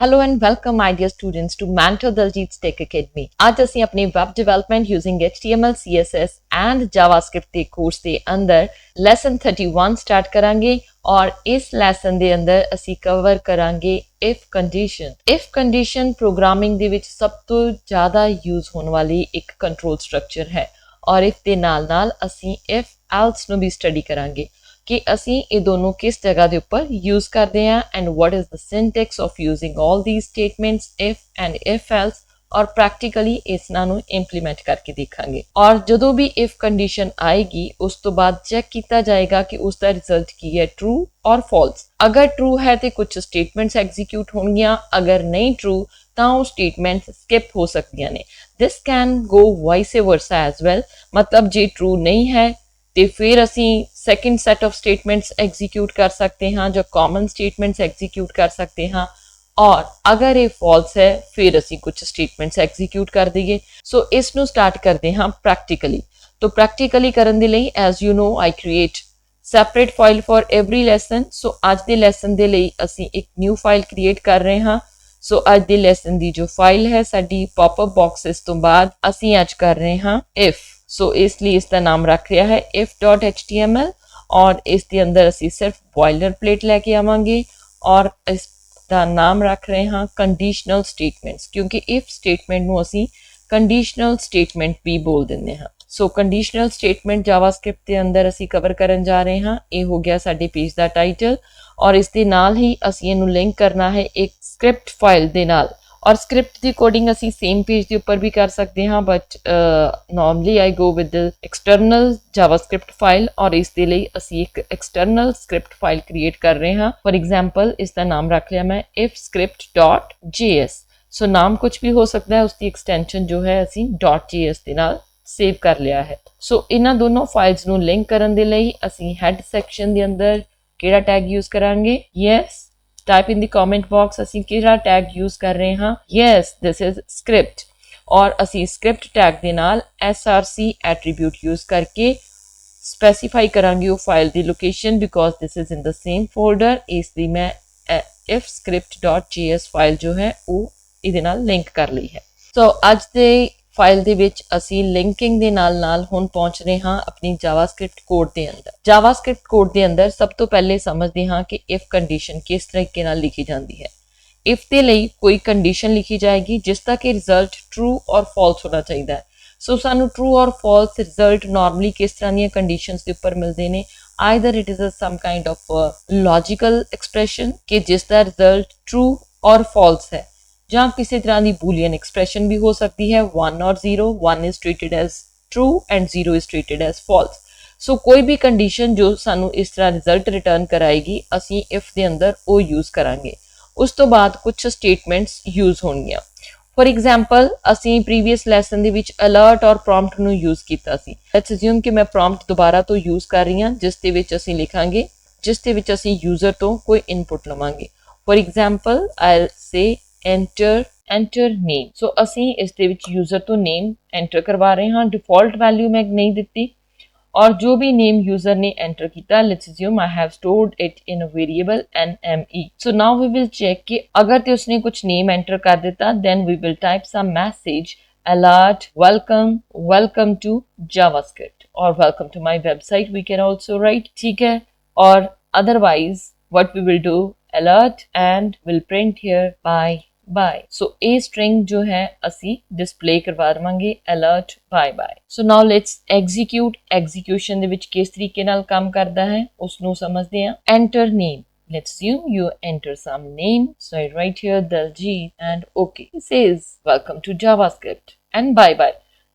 Hello and welcome, my dear students, to Mentor Daljit's Tech Academy. आज ਅਸੀਂ अपने web development using HTML, CSS and JavaScript ਦੇ course ਦੇ ਅੰਦਰ lesson 31 start ਕਰਾਂਗੇ ਔਰ ਇਸ lesson ਦੇ ਅੰਦਰ ਅਸੀਂ ਕਵਰ ਕਰਾਂਗੇ if condition. If condition programming ਦੇ ਵਿੱਚ ਸਭ ਤੋਂ ਜ਼ਿਆਦਾ ਯੂਜ਼ ਹੋਣ ਵਾਲੀ ਇੱਕ ਕੰਟਰੋਲ ਸਟਰਕਚਰ ਹੈ ਔਰ if ਦੇ ਨਾਲ ਅਸੀਂ if else ਨੂੰ ਵੀ ਸਟੱਡੀ ਕਰਾਂਗੇ ਕਿ ਅਸੀਂ ਇਹ ਦੋਨੋਂ ਕਿਸ ਜਗ੍ਹਾ ਦੇ ਉੱਪਰ ਯੂਜ਼ ਕਰਦੇ ਹਾਂ and what is the syntax of using all these statements if and if else ਔਰ ਪ੍ਰੈਕਟੀਕਲੀ ਇਸਨਾਂ ਨੂੰ ਇੰਪਲੀਮੈਂਟ ਕਰਕੇ ਦੇਖਾਂਗੇ ਔਰ ਜਦੋਂ ਵੀ ਇਫ ਕੰਡੀਸ਼ਨ ਆਏਗੀ ਉਸ ਤੋਂ ਬਾਅਦ ਚੈੱਕ ਕੀਤਾ ਜਾਏਗਾ ਕਿ ਉਸ ਦਾ ਰਿਜ਼ਲਟ ਕੀ ਹੈ ਟਰੂ ਔਰ ਫਾਲਸ ਅਗਰ ਟਰੂ ਹੈ ਤੇ ਕੁਝ ਸਟੇਟਮੈਂਟਸ ਐਗਜ਼ੀਕਿਊਟ ਹੋਣਗੀਆਂ ਅਗਰ ਨਹੀਂ ਟਰੂ ਤਾਂ ਉਹ ਸਟੇਟਮੈਂਟਸ ਸਕਿਪ ਹੋ ਸਕਦੀਆਂ ਨੇ this can go vice versa as well ਮਤਲਬ ਜੇ ਟਰੂ ਨਹੀਂ ਹੈ ਤੇ ਫਿਰ ਅਸੀਂ second set of statements execute ਕਰ ਸਕਦੇ ਹਾਂ ਜੋ ਕਾਮਨ ਸਟੇਟਮੈਂਟਸ ਐਗਜ਼ੀਕਿਊਟ ਕਰ ਸਕਦੇ ਹਾਂ ਔਰ ਅਗਰ ਇਹ ਫਾਲਸ ਹੈ ਫਿਰ ਅਸੀਂ ਕੁਝ ਸਟੇਟਮੈਂਟਸ ਐਗਜ਼ੀਕਿਊਟ ਕਰ ਦਈਏ ਸੋ ਇਸ ਨੂੰ ਸਟਾਰਟ ਕਰਦੇ ਹਾਂ ਪ੍ਰੈਕਟੀਕਲੀ तो ਪ੍ਰੈਕਟੀਕਲੀ ਕਰਨ ਦੇ ਲਈ as you know I create separate file for every lesson so ਅੱਜ ਦੇ ਲੈਸਨ ਦੇ ਲਈ ਅਸੀਂ ਇੱਕ ਨਿਊ ਫਾਈਲ ਕ੍ਰੀਏਟ ਕਰ ਰਹੇ ਹਾਂ ਸੋ ਅੱਜ ਦੇ ਲੈਸਨ ਦੀ ਜੋ ਫਾਈਲ ਹੈ ਸਾਡੀ ਪੌਪਅਪ ਬਾਕਸਸ ਤੋਂ ਬਾਅਦ ਅਸੀਂ ਅੱਜ ਕਰ ਰਹੇ ਹਾਂ if ਸੋ ਇਸ ਲਈ ਇਸ ਦਾ ਨਾਮ ਰੱਖ ਰਿਹਾ ਹੈ if.html ਔਰ ਇਸ ਦੇ ਅੰਦਰ ਅਸੀਂ ਸਿਰਫ ਬੋਇਲਰ ਪਲੇਟ ਲੈ ਕੇ ਆਵਾਂਗੇ ਔਰ ਇਸ ਦਾ ਨਾਮ ਰੱਖ ਰਹੇ ਹਾਂ ਕੰਡੀਸ਼ਨਲ ਸਟੇਟਮੈਂਟਸ ਕਿਉਂਕਿ if ਸਟੇਟਮੈਂਟ ਨੂੰ ਅਸੀਂ ਕੰਡੀਸ਼ਨਲ ਸਟੇਟਮੈਂਟ ਵੀ ਬੋਲ ਦਿੰਦੇ ਹਾਂ ਸੋ ਕੰਡੀਸ਼ਨਲ ਸਟੇਟਮੈਂਟ ਜਾਵਾਸਕ੍ਰਿਪਟ ਦੇ ਅੰਦਰ ਅਸੀਂ ਕਵਰ ਕਰਨ ਜਾ ਰਹੇ ਹਾਂ ਇਹ ਹੋ ਗਿਆ ਸਾਡੇ ਪੇਜ ਦਾ ਟਾਈਟਲ ਔਰ ਇਸ ਦੇ ਨਾਲ ਹੀ ਅਸੀਂ ਇਹਨੂੰ ਲਿੰਕ ਕਰਨਾ ਹੈ ਇੱਕ ਸਕ੍ਰਿਪਟ ਫਾਈਲ ਦੇ ਨਾਲ ਔਰ ਸਕ੍ਰਿਪਟ ਦੀ ਕੋਡਿੰਗ ਅਸੀਂ ਸੇਮ ਪੇਜ ਦੇ ਉੱਪਰ ਵੀ ਕਰ ਸਕਦੇ ਹਾਂ but normally I go with the external JavaScript file ਔਰ ਇਸ ਦੇ ਲਈ ਅਸੀਂ ਇੱਕ ਐਕਸਟਰਨਲ ਸਕ੍ਰਿਪਟ ਫਾਈਲ ਕ੍ਰੀਏਟ ਕਰ ਰਹੇ ਹਾਂ ਫॉर ਐਗਜ਼ਾਮਪਲ ਇਸ ਦਾ ਨਾਮ ਰੱਖ ਲਿਆ ਮੈਂ ifscript.js ਸੋ ਨਾਮ ਕੁਝ ਵੀ ਹੋ ਸਕਦਾ ਹੈ ਉਸ ਦੀ ਐਕਸਟੈਂਸ਼ਨ ਜੋ ਹੈ ਅਸੀਂ .js ਦੇ ਨਾਲ ਸੇਵ ਕਰ ਲਿਆ ਹੈ ਸੋ ਇਹਨਾਂ ਦੋਨੋਂ ਫਾਈਲਸ ਨੂੰ ਲਿੰਕ ਕਰਨ ਦੇ ਲਈ ਅਸੀਂ ਹੈਡ ਸੈਕਸ਼ਨ ਦੇ ਅੰਦਰ ਕਿਹੜਾ ਟੈਗ ਯੂਜ਼ ਕਰਾਂਗੇ yes type in the comment box ਅਸੀਂ ਕਿਹੜਾ ਟੈਗ ਯੂਜ਼ ਕਰ ਰਹੇ ਹਾਂ ਯੈਸ ਦਿਸ ਇਜ਼ ਸਕ੍ਰਿਪਟ ਔਰ ਅਸੀਂ ਸਕ੍ਰਿਪਟ ਟੈਗ ਦੇ ਨਾਲ src ਐਟਰੀਬਿਊਟ ਯੂਜ਼ ਕਰਕੇ ਸਪੈਸੀਫਾਈ ਕਰਾਂਗੇ ਉਹ file the location because this is in the same folder ਇਸ ਲਈ ਮੈਂ ifscript.js ਫਾਈਲ ਜੋ ਹੈ ਉਹ ਇਹਦੇ ਨਾਲ ਲਿੰਕ ਕਰ ਲਈ ਹੈ ਸੋ ਅੱਜ ਦੇ ਫਾਈਲ ਦੇ ਵਿੱਚ ਅਸੀਂ ਲਿੰਕਿੰਗ ਦੇ ਨਾਲ ਹੁਣ ਪਹੁੰਚ ਰਹੇ ਹਾਂ ਆਪਣੀ ਜਾਵਾਸਕ੍ਰਿਪਟ ਕੋਡ ਦੇ ਅੰਦਰ ਜਾਵਾਸਕ੍ਰਿਪਟ ਕੋਡ ਦੇ ਅੰਦਰ ਸਭ ਤੋਂ ਪਹਿਲੇ ਸਮਝਦੇ ਹਾਂ ਕਿ ਇਫ ਕੰਡੀਸ਼ਨ ਕਿਸ ਤਰੀਕੇ ਨਾਲ ਲਿਖੀ ਜਾਂਦੀ ਹੈ ਇਫ ਦੇ ਲਈ ਕੋਈ ਕੰਡੀਸ਼ਨ ਲਿਖੀ ਜਾਏਗੀ ਜਿਸ ਦਾ ਕਿ ਰਿਜ਼ਲਟ ਟਰੂ ਔਰ ਫਾਲਸ ਹੋਣਾ ਚਾਹੀਦਾ ਹੈ ਸੋ ਸਾਨੂੰ ਟਰੂ ਔਰ ਫਾਲਸ ਰਿਜ਼ਲਟ ਨਾਰਮਲੀ ਕਿਸ ਤਰ੍ਹਾਂ ਦੀਆਂ ਕੰਡੀਸ਼ਨਸ ਦੇ ਉੱਪਰ ਮਿਲਦੇ ਨੇ either it is sum kind of logical expression ਕਿ ਜਿਸ ਦਾ ਰਿਜ਼ਲਟ ਟਰੂ ਔਰ ਫਾਲਸ ਹੈ ਜਾਂ ਕਿਸੇ ਤਰ੍ਹਾਂ ਦੀ ਬੂਲੀਅਨ ਐਕਸਪ੍ਰੈਸ਼ਨ ਵੀ ਹੋ ਸਕਦੀ ਹੈ 1 or 0 1 is treated as true and 0 is treated as false ਸੋ ਕੋਈ ਵੀ ਕੰਡੀਸ਼ਨ ਜੋ ਸਾਨੂੰ ਇਸ ਤਰ੍ਹਾਂ ਰਿਜ਼ਲਟ ਰਿਟਰਨ ਕਰਾਏਗੀ ਅਸੀਂ ਇਫ ਦੇ ਅੰਦਰ ਉਹ ਯੂਜ਼ ਕਰਾਂਗੇ ਉਸ ਤੋਂ ਬਾਅਦ ਕੁਝ ਸਟੇਟਮੈਂਟਸ ਯੂਜ਼ ਹੋਣਗੀਆਂ ਫॉर ਐਗਜ਼ਾਮਪਲ ਅਸੀਂ ਪ੍ਰੀਵੀਅਸ ਲੈਸਨ ਦੇ ਵਿੱਚ ਅਲਰਟ ਔਰ ਪ੍ਰੌਂਪਟ ਨੂੰ ਯੂਜ਼ ਕੀਤਾ ਸੀ ਲੈਟਸ ਅਸਿਊਮ ਕਿ ਮੈਂ ਪ੍ਰੌਂਪਟ ਦੁਬਾਰਾ ਤੋਂ ਯੂਜ਼ ਕਰ ਰਹੀ ਹਾਂ ਜਿਸ ਦੇ ਵਿੱਚ ਅਸੀਂ ਲਿਖਾਂਗੇ ਜਿਸ ਦੇ ਵਿੱਚ ਅਸੀਂ ਯੂਜ਼ਰ ਤੋਂ ਕੋਈ ਇਨਪੁਟ ਲਵਾਂਗੇ for example I'll say enter name ਸੋ ਅਸੀਂ ਇਸ ਦੇ ਵਿੱਚ ਯੂਜ਼ਰ ਤੋਂ ਨੇਮ ਐਂਟਰ ਕਰਵਾ ਰਹੇ ਹਾਂ ਡਿਫਾਲਟ ਵੈਲਿਊ ਮੈਂ ਨਹੀਂ ਦਿੱਤੀ ਔਰ ਜੋ ਵੀ ਨੇਮ ਯੂਜ਼ਰ ਨੇ ਐਂਟਰ ਕੀਤਾ let's assume I have stored it in a variable nme so now we will check ਕਿ ਅਗਰ ਤੇ ਉਸਨੇ ਕੁਝ ਨੇਮ ਐਂਟਰ ਕਰ ਦਿੱਤਾ then we will type some message alert welcome to javascript or welcome to my website we can also write ठीक है और otherwise what we will do alert and will print here bye so a string जो है ਅਸੀਂ display ਕਰਵਾ ਦਵਾਂਗੇ alert bye so now let's execution ਦੇ ਵਿੱਚ ਕਿਸ ਤਰੀਕੇ ਨਾਲ ਕੰਮ ਕਰਦਾ ਹੈ ਉਸ ਨੂੰ ਸਮਝਦੇ ਹਾਂ enter name let's assume you enter some name so I write here Daljit and okay it says welcome to javascript and bye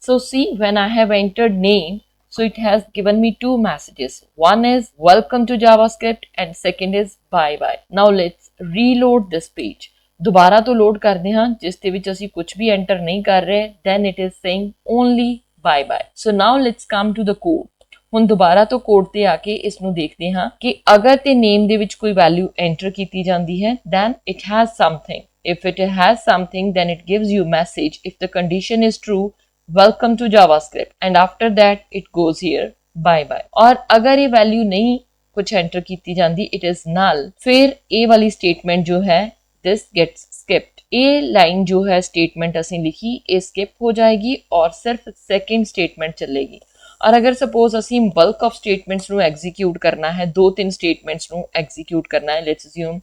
so see when I have entered name so it has given me two messages one is welcome to javascript and second is bye now let's reload this page ਦੁਬਾਰਾ ਤੋਂ load ਕਰਦੇ ਹਾਂ ਜਿਸ ਦੇ ਵਿੱਚ ਅਸੀਂ ਕੁਝ ਵੀ enter ਨਹੀਂ ਕਰ ਰਹੇ then it is saying only bye so now let's come to the code ਹੁਣ ਦੁਬਾਰਾ ਤੋਂ ਕੋਡ ਤੇ ਆ ਕੇ ਇਸ ਨੂੰ ਦੇਖਦੇ ਹਾਂ ਕਿ ਅਗਰ ਤੇ ਨੇਮ ਦੇ ਵਿੱਚ ਕੋਈ ਵੈਲਿਊ ਐਂਟਰ ਕੀਤੀ ਜਾਂਦੀ ਹੈ then it has something if it has something then it gives you message if the condition is true welcome to javascript and after that it goes here bye ਔਰ ਅਗਰ ਇਹ ਵੈਲਿਊ ਨਹੀਂ ਕੁਝ enter ਕੀਤੀ ਜਾਂਦੀ it is null ਫਿਰ ਇਹ ਵਾਲੀ ਸਟੇਟਮੈਂਟ ਜੋ ਹੈ दिस गेट्स स्किप्ड। ये लाइन जो है स्टेटमेंट असी लिखी ये स्किप हो जाएगी और सिर्फ सेकंड स्टेटमेंट चलेगी। और अगर सपोज असी बल्क ऑफ स्टेटमेंट्स ਨੂੰ एग्जीक्यूट करना है, 2-3 स्टेटमेंट्स ਨੂੰ एग्जीक्यूट करना है, let's assume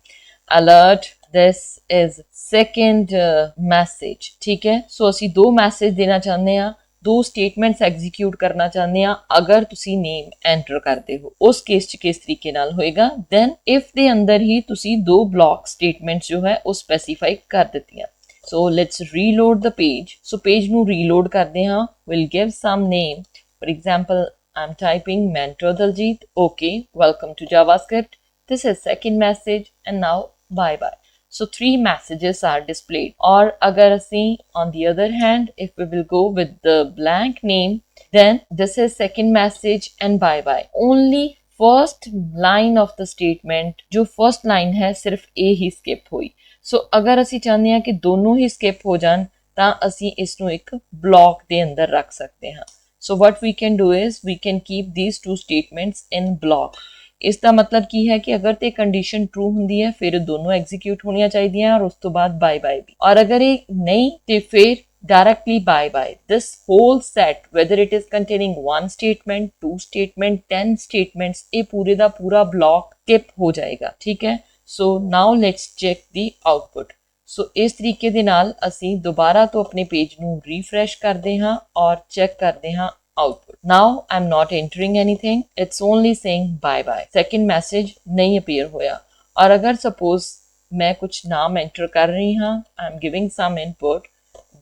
alert this is second message, ठीक है। सो असी 2 मैसेज देना चाहते हैं, 2 स्टेटमेंट्स एग्जीक्यूट करना चाहते हैं। अगर तुसी नेम एंटर करते हो उस केस च किस तरीके नाल होएगा, देन इफ दे अंदर ही तुसी 2 ब्लॉक स्टेटमेंट्स जो है वो स्पेसिफाई कर दित्तियां। So let's reload the page. So page नू रीलोड करते हैं, will give some name, for example I'm typing Mentor Daljit. Okay, welcome to JavaScript. This is second message and now bye bye. So 3 messages are displayed. Or agar asi on the other hand, if we will go with the blank name, then this is second message and bye bye. Only first line of the statement, जो first line है सिर्फ A he skip हुई। So अगर असी चाहते हैं कि दोनों ही skip हो जान ਤਾਂ ਅਸੀਂ ਇਸ ਨੂੰ ਇੱਕ block ਦੇ ਅੰਦਰ ਰੱਖ ਸਕਦੇ ਹਾਂ। So what we can do is we can keep these 2 statements in block. ਇਸ ਦਾ ਮਤਲਬ ਕੀ ਹੈ ਕਿ ਅਗਰ ਤੇ ਕੰਡੀਸ਼ਨ ਟਰੂ ਹੁੰਦੀ ਹੈ ਫਿਰ ਦੋਨੋਂ ਐਗਜ਼ੀਕਿਊਟ ਹੋਣੀਆਂ ਚਾਹੀਦੀਆਂ ਔਰ ਉਸ ਤੋਂ ਬਾਅਦ ਬਾਏ ਬਾਏ ਵੀ। ਔਰ ਅਗਰ ਇਹ ਨਹੀਂ ਤੇ ਫਿਰ directly bye bye. This whole set, whether it is containing 1 statement, 2 statement, 10 statements, ਇਹ ਪੂਰੇ ਦਾ ਪੂਰਾ block skip ਹੋ ਜਾਏਗਾ, ਠੀਕ ਹੈ। So now let's check the output. ਸੋ ਇਸ ਤਰੀਕੇ ਦੇ ਨਾਲ ਅਸੀਂ ਦੁਬਾਰਾ ਤੋਂ ਆਪਣੇ ਪੇਜ ਨੂੰ ਰੀਫਰੈਸ਼ ਕਰਦੇ ਹਾਂ ਔਰ ਚੈੱਕ ਕਰਦੇ ਹਾਂ output. Now I am not entering anything, it's only saying bye bye. Second message ਨਹੀਂ ਅਪੀਅਰ ਹੋਇਆ। ਔਰ ਅਗਰ ਸਪੋਜ਼ ਮੈਂ ਕੁਝ ਨਾਮ ਐਂਟਰ ਕਰ ਰਹੀ ਹਾਂ, I am giving some input,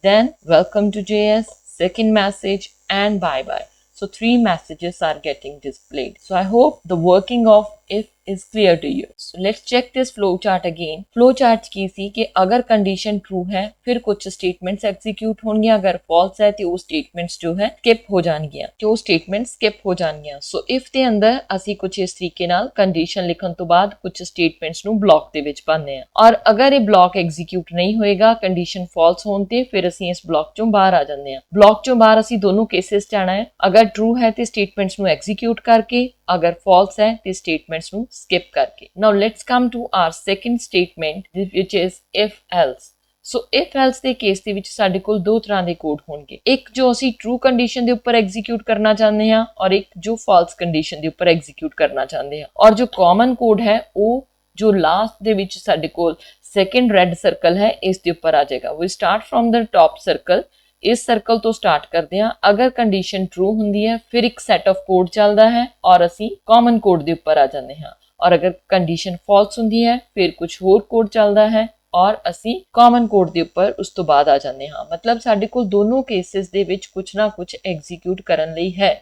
then welcome to JS, second message and bye bye. So 3 messages are getting displayed. So I hope the working of if is clear to you. So let's check this flow chart again. Flow chart की सी कि अगर condition true है फिर कुछ statements execute होंगे, अगर false है तो वो स्टेटमेंट्स जो है स्किप हो जाएंगियां, तो स्टेटमेंट स्किप हो जाएंगियां। सो इफ दे अंदर ਅਸੀਂ कुछ इस तरीके नाल कंडीशन लिखण तो बाद कुछ स्टेटमेंट्स ਨੂੰ ब्लॉक ਦੇ ਵਿੱਚ ਪਾਉਂਦੇ ਆ ਔਰ ਅਗਰ ਇਹ ब्लॉक एग्जीक्यूट नहीं होएगा कंडीशन फॉल्स ਹੋਣ ਤੇ ਫਿਰ ਅਸੀਂ ਇਸ ब्लॉक ਚੋਂ ਬਾਹਰ ਆ ਜਾਂਦੇ ਆ। ब्लॉक ਚੋਂ ਬਾਹਰ ਅਸੀਂ ਦੋਨੋਂ ਕੇसेस ਚ ਆਣਾ ਹੈ, ਅਗਰ ट्रू है तो स्टेटमेंट्स ਨੂੰ एग्जीक्यूट करके, अगर फॉल्स है तो स्टेटमेंट्स ਨੂੰ skip करके। Now let's come to our second statement which is if else. So if else ਦੇ ਕੇਸ ਦੇ ਵਿੱਚ ਸਾਡੇ ਕੋਲ 2 ਤਰ੍ਹਾਂ ਦੇ ਕੋਡ ਹੋਣਗੇ, ਇੱਕ ਜੋ ਅਸੀਂ ਟਰੂ ਕੰਡੀਸ਼ਨ ਦੇ ਉੱਪਰ ਐਗਜ਼ੀਕਿਊਟ ਕਰਨਾ ਚਾਹੁੰਦੇ ਹਾਂ ਔਰ ਇੱਕ ਜੋ ਫਾਲਸ ਕੰਡੀਸ਼ਨ ਦੇ ਉੱਪਰ ਐਗਜ਼ੀਕਿਊਟ ਕਰਨਾ ਚਾਹੁੰਦੇ ਹਾਂ। ਔਰ ਜੋ ਕਾਮਨ ਕੋਡ ਹੈ ਉਹ ਜੋ ਲਾਸਟ ਦੇ ਵਿੱਚ ਸਾਡੇ ਕੋਲ ਸੈਕੰਡ ਰੈੱਡ ਸਰਕਲ ਹੈ ਇਸ ਦੇ ਉੱਪਰ ਆ ਜਾਏਗਾ। We start from the top circle, ਇਸ ਸਰਕਲ ਤੋਂ ਸਟਾਰਟ ਕਰਦੇ ਹਾਂ। ਅਗਰ ਕੰਡੀਸ਼ਨ ਟਰੂ ਹੁੰਦੀ ਹੈ ਫਿਰ ਇੱਕ ਸੈਟ ਆਫ ਕੋਡ ਚੱਲਦਾ ਹੈ ਔਰ ਅਸੀਂ ਕਾਮਨ ਕੋਡ ਦੇ ਉੱਪਰ ਆ ਜਾਂਦੇ ਹਾਂ। ਔਰ ਅਗਰ ਕੰਡੀਸ਼ਨ ਫਾਲਸ ਹੁੰਦੀ ਹੈ ਫਿਰ ਕੁਝ ਹੋਰ ਕੋਡ ਚੱਲਦਾ ਹੈ ਔਰ ਅਸੀਂ ਕਾਮਨ ਕੋਡ ਦੇ ਉੱਪਰ ਉਸ ਤੋਂ ਬਾਅਦ ਆ ਜਾਂਦੇ ਹਾਂ। ਮਤਲਬ ਸਾਡੇ ਕੋਲ ਦੋਨੋਂ ਕੇਸਿਸ ਦੇ ਵਿੱਚ ਕੁਝ ਨਾ ਕੁਝ ਐਗਜ਼ੀਕਿਊਟ ਕਰਨ ਲਈ ਹੈ।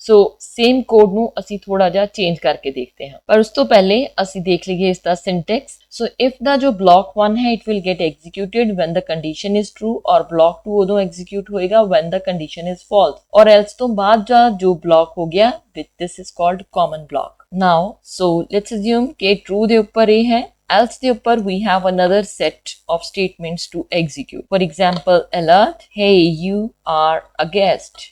ਸੋ ਸੇਮ ਕੋਡ ਨੂੰ ਅਸੀਂ ਥੋੜਾ ਜਿਹਾ ਚੇਂਜ ਕਰਕੇ ਦੇਖਦੇ ਹਾਂ, ਪਰ ਉਸ ਤੋਂ ਪਹਿਲੇ ਅਸੀਂ ਦੇਖ ਲਈਏ ਇਸ ਦਾ ਸਿੰਟੈਕਸ। ਸੋ ਇਫ ਦਾ ਜੋ ਬਲੌਕ 1 ਹੈ it will get executed when the condition is true ਔਰ ਬਲੌਕ 2 ਉਦੋਂ ਐਗਜ਼ੀਕਿਊਟ ਹੋਏਗਾ when the condition is false ਔਰ ਐਲਸ ਤੋਂ ਬਾਅਦ ਜੋ ਬਲੌਕ ਹੋ ਗਿਆ this is called common block. Now so let's assume ਕਿ ਟਰੂ ਦੇ ਉੱਪਰ ਇਹ ਹੈ, else the upper we have another set of statements to execute. For example, alert, hey you are a guest,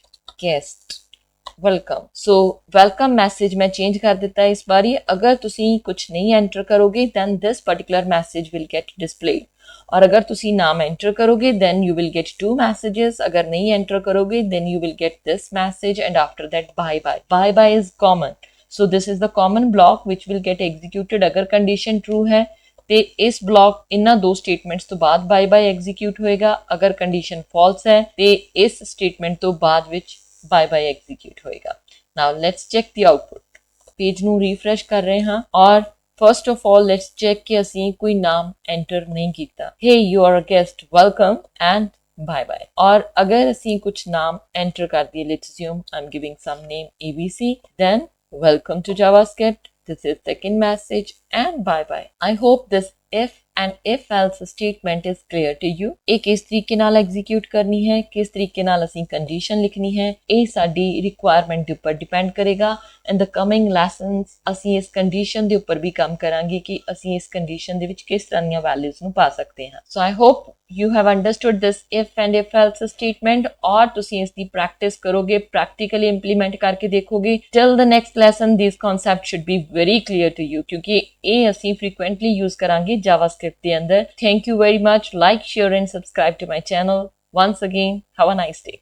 welcome. So welcome message मैं change कर देता है इस बारी। अगर तुसी कुछ नहीं enter करोगे then this particular message will get displayed और अगर तुसी नाम enter करोगे then you will get 2 messages, अगर नहीं enter करोगे then you will get this message and after that bye bye. Bye bye is common. So this is the common block which will get executed अगर condition true है ਤੇ ਇਸ block ਇਹਨਾਂ 2 statements ਤੋਂ ਬਾਅਦ ਬਾਏ ਬਾਏ ਐਗਜ਼ੀਕਿਊਟ ਹੋਏਗਾ, ਅਗਰ condition false ਹੈ ਤੇ ਇਸ ਸਟੇਟਮੈਂਟ ਤੋਂ ਬਾਅਦ ਵਿੱਚ ਬਾਏ ਬਾਏ ਐਗਜ਼ੀਕਿਊਟ ਹੋਏਗਾ। ਨਾਓ let's check the output. Page ਨੂੰ ਰੀਫਰੈਸ਼ ਕਰ ਰਹੇ ਹਾਂ ਔਰ first of all let's check ਕਿ ਅਸੀਂ ਕੋਈ ਨਾਮ ਐਂਟਰ ਨਹੀਂ ਕੀਤਾ। hey you are a guest, welcome and bye bye। और अगर ਅਸੀਂ ਕੁਝ ਨਾਮ ਐਂਟਰ ਕਰ ਦਈਏ, let's assume I'm giving some name ABC, then welcome to JavaScript, this is second message and bye bye। I hope this if and if else statement is clear to you। ਇਹ ਕਿਸ ਤਰੀਕੇ ਨਾਲ execute ਕਰਨੀ ਹੈ, ਕਿਸ ਤਰੀਕੇ ਨਾਲ ਅਸੀਂ ਕੰਡੀਸ਼ਨ ਲਿਖਣੀ ਹੈ, ਇਹ ਸਾਡੀ ਰਿਕੁਆਇਰਮੈਂਟ ਦੇ ਉੱਪਰ ਡਿਪੈਂਡ ਕਰੇਗਾ। ਇਨ ਦ ਕਮਿੰਗ ਲੈਸਨਸ ਅਸੀਂ ਇਸ ਕੰਡੀਸ਼ਨ ਦੇ ਉੱਪਰ ਵੀ ਕੰਮ ਕਰਾਂਗੇ ਕਿ ਅਸੀਂ ਇਸ ਕੰਡੀਸ਼ਨ ਦੇ ਵਿੱਚ ਕਿਸ ਤਰ੍ਹਾਂ ਦੀਆਂ ਵੈਲਿਊਜ਼ ਨੂੰ ਪਾ ਸਕਦੇ ਹਾਂ। So I hope you have understood this if and if else statement और ਤੁਸੀਂ ਇਸ ਦੀ practice ਕਰੋਗੇ, practically implement ਕਰਕੇ ਦੇਖੋਗੇ। till the next lesson these concepts should be very clear to you ਕਿਉਂਕਿ ਇਹ ਅਸੀਂ frequently use ਕਰਾਂਗੇ JavaScript ਦੇ ਅੰਦਰ। Thank you very much, like, share and subscribe to my channel। Once again, have a nice day।